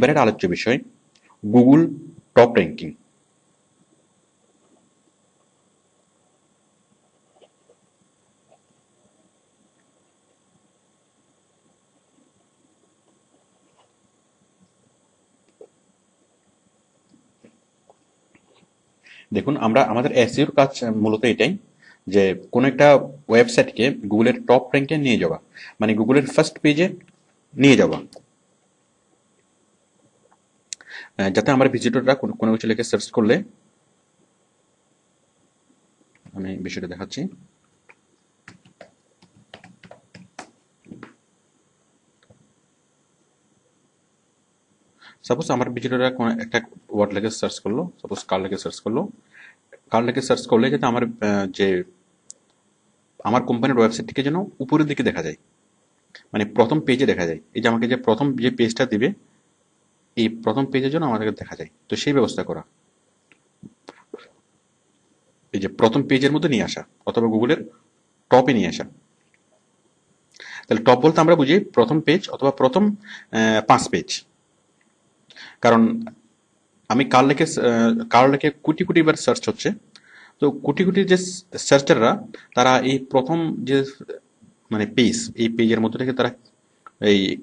এবারের আলোচ্য বিষয় গুগল টপ র্যাঙ্কিং। দেখুন, আমরা আমাদের এসইওর কাজ মূলত এটাই যে কোনো একটা ওয়েবসাইটকে গুগলের টপ র্যাঙ্কে নিয়ে যাওয়া, মানে গুগলের ফার্স্ট পেজে নিয়ে যাওয়া, যাতে আমার ভিজিটররা কোনো কিছু লিখে সার্চ করলে, আমি বিষয়টা দেখাচ্ছি। সাপোজ আমার ভিজিটররা কোনো একটা ওয়ার্ড লিখে সার্চ করলো, সাপোজ কার লিখে সার্চ করলো, কার লিখে সার্চ করলে যাতে আমার যে আমার কোম্পানির ওয়েবসাইটটিকে যেন উপরের দিকে দেখা যায়, মানে প্রথম পেজে দেখা যায়। এই যে আমাকে যে প্রথম যে পেজটা দিবে, এই প্রথম পেজের জন্য আমাদেরকে দেখা যায়, তো সেই ব্যবস্থা করা, এই যে প্রথম পেজের মধ্যে নিয়ে আসা অথবা গুগলের টপে নিয়ে আসা। তাহলে টপ বলতে আমরা বুঝি প্রথম পেজ অথবা প্রথম 5 পেজ। কারণ আমি কার লেখে কোটি কোটি বার সার্চ হচ্ছে, তো কোটি কোটি যে সার্চাররা তারা এই প্রথম যে মানে পেজ, এই পেজের মধ্যে থেকে তারা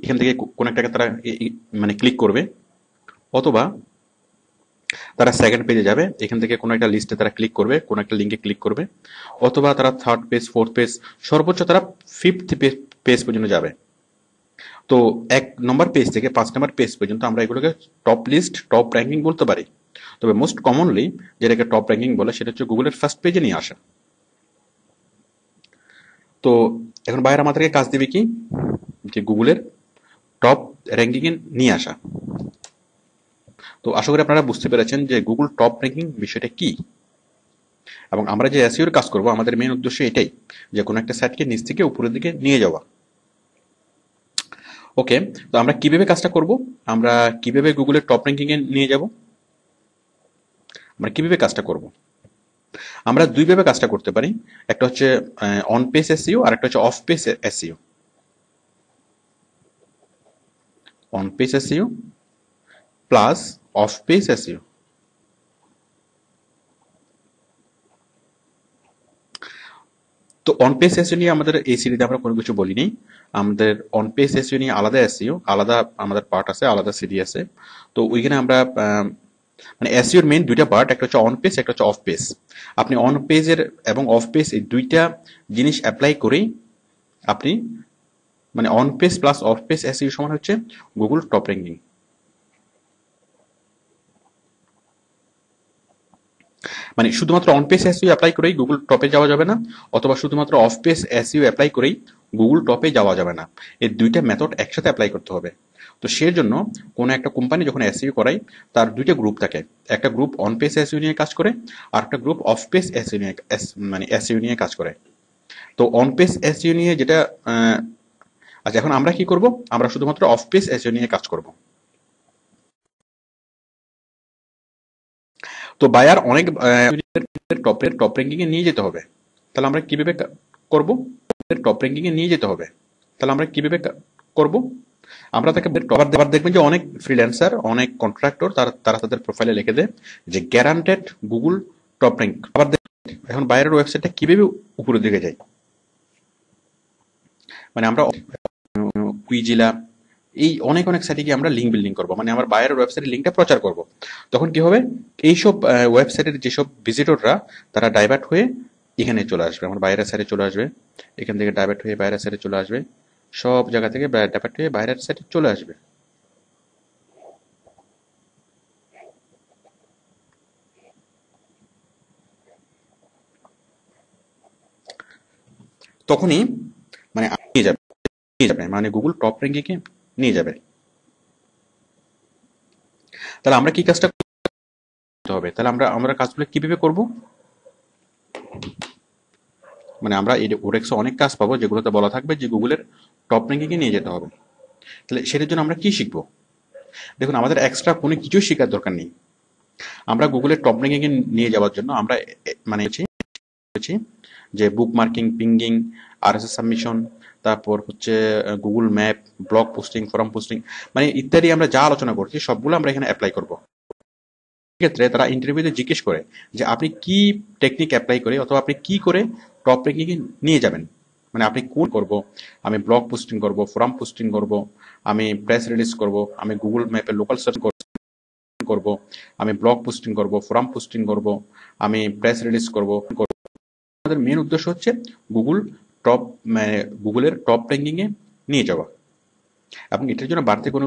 এখান থেকে কোন একটাকে তারা মানে ক্লিক করবে, অথবা তারা সেকেন্ড পেজে যাবে, এখান থেকে কোনো একটা লিস্টে তারা ক্লিক করবে, কোনো একটা লিঙ্কে ক্লিক করবে, অথবা তারা থার্ড পেজ, ফোর্থ পেজ, সর্বোচ্চ তারা 5th পেজ পর্যন্ত যাবে। তো 1 নম্বর পেজ থেকে 5 নম্বর পেজ পর্যন্ত আমরা এগুলোকে টপ লিস্ট, টপ র্যাঙ্কিং বলতে পারি। তবে মোস্ট কমনলি যেটাকে টপ র্যাঙ্কিং বলে সেটা হচ্ছে গুগলের ফার্স্ট পেজে নিয়ে আসা। তো এখন বাইরে আমাদেরকে কাজ দিবে কি, যে গুগলের টপ র্যাঙ্কিং এ নিয়ে আসা। তো আশা করি আপনারা বুঝতে পেরেছেন যে গুগল টপ র্যাঙ্কিং বিষয়টা কি, এবং আমরা যে এসইওর কাজ করব আমাদের মেইন উদ্দেশ্য এটাই, যে কোনো একটা সাইটকে নিচ থেকে উপরের দিকে নিয়ে যাওয়া। ওকে, তো আমরা কিভাবে কাজটা করব, আমরা কিভাবে গুগলের টপ র্যাঙ্কিং এ নিয়ে যাব, আমরা কিভাবে কাজটা করব? আমরা দুইভাবে কাজটা করতে পারি। একটা হচ্ছে অন পেজ এসইও, আর একটা হচ্ছে of page SEO. On page SEO plus of page SEO. তো অন পেজ এসইও নিয়ে আমাদের এই সিরিজে আমরা কোনো কিছু বলিনি। আমাদের অন পেজ এসইও নিয়ে আলাদা এসইও, আলাদা আমাদের পার্ট আছে, আলাদা সিরি আছে। তো ওইখানে আমরা মানে এসইওর মেইন দুইটা পার্ট, একটা হচ্ছে অন পেজ, একটা হচ্ছে অফ পেজ। আপনি অন পেজের এবং অফ পেজ এই দুইটা জিনিস অ্যাপ্লাই করেই আপনি মানে on page plus of page SEO সমান হচ্ছে গুগল টপ র্যাঙ্কিং। মানে শুধুমাত্র অন পেজ এসইও অ্যাপ্লাই করেই গুগল টপে যাওয়া যাবে না, অথবা শুধুমাত্র অফ পেজ এসইও অ্যাপ্লাই করেই গুগল টপে যাওয়া যাবে না। এই দুইটা মেথড একসাথে অ্যাপ্লাই করতে হবে। তো সেই জন্য কোনো একটা কোম্পানি যখন এসইও করায় তার দুইটা গ্রুপ থাকে, একটা গ্রুপ অন পেজ এসইও নিয়ে কাজ করে, আর একটা গ্রুপ অফ পেজ এসইও নিয়ে মানে এসইও নিয়ে কাজ করে। তো অন পেজ এসইও নিয়ে যেটা আচ্ছা, এখন আমরা কি করব, আমরা শুধুমাত্র অফ পেজ এসইও নিয়ে কাজ করব। তো বায়ার অনেক টপ র্যাঙ্কিং এ নিয়ে যেতে হবে, তাহলে আমরা কিভাবে করব? টপ র্যাঙ্কিং এ নিয়ে যেতে হবে, তাহলে আমরা কিভাবে করব? আমরা তাকে আবার দেখবেন যে অনেক ফ্রিল্যান্সার, অনেক কন্ট্রাক্টর তারা তাদের প্রোফাইলে লিখে দেয় যে গ্যারান্টেড গুগল টপ র্যাঙ্ক। আবার এখন বাইরের ওয়েবসাইটটা কিভাবে উপরের দিকে যায়, মানে আমরা কুইজিলা এই অনেক অনেক সাইটে গিয়ে আমরা লিঙ্ক বিল্ডিং করবো, মানে আমার বাইরের ওয়েবসাইটের লিঙ্কটা প্রচার করব। তখন কি হবে, এইসব ওয়েবসাইটের যেসব ভিজিটররা তারা ডাইভার্ট হয়ে এখানে চলে আসবে, আমার বাইরের সাইটে চলে আসবে, এখান থেকে ডাইভার্ট হয়ে বাইরের সাইটে চলে আসবে, সব জায়গা থেকে ডাইভার্ট হয়ে বাইরের সাইটে চলে আসবে। তখনই মানে নিয়ে যাবে মানে গুগল টপ র্যাঙ্কিংয়ে নিয়ে যাবে। তাহলে আমরা কি কাজটা করতে হবে, তাহলে আমরা আমরা কাজগুলো কিভাবে করব? মানে আমরা ওরেক্সে অনেক কাজ পাবো যেগুলোতে বলা থাকবে যে গুগলের টপ র্যাঙ্কিংয়ে নিয়ে যেতে হবে। তাহলে সেটার জন্য আমরা কি শিখবো? দেখুন, আমাদের এক্সট্রা কোনো কিছুই শেখার দরকার নেই। আমরা গুগলের টপ র্যাঙ্কিংয়ে নিয়ে যাওয়ার জন্য আমরা মানে যে বুক মার্কিং, পিঙ্গিং, আরএসএস সাবমিশন, তারপর হচ্ছে Google map, blog posting, forum posting, মানে ইত্যাদি আমরা যা আলোচনা করছি সবগুলো আমরা এখানে অ্যাপ্লাই করব। ক্ষেত্রে তারা ইন্টারভিউতে জিজ্ঞেস করে যে আপনি কি টেকনিক অ্যাপ্লাই করে অথবা আপনি কি করে টপ র্যাঙ্কিংয়ে নিয়ে যাবেন, মানে আপনি কোন করব, আমি ব্লগ পোস্টিং করব, ফোরাম পোস্টিং করব, আমি প্রেস রিলিজ করব, আমি গুগল ম্যাপে লোকাল সার্চ করব, আমি ব্লগ পোস্টিং করব, ফোরাম পোস্টিং করব, আমি প্রেস রিলিজ করব। আমাদের মেন উদ্দেশ্য হচ্ছে গুগল টপ, মানে গুগলের টপ র্যাঙ্কিংয়ে নিয়ে যাওয়া, এবং এটার জন্য বাড়তি কোনো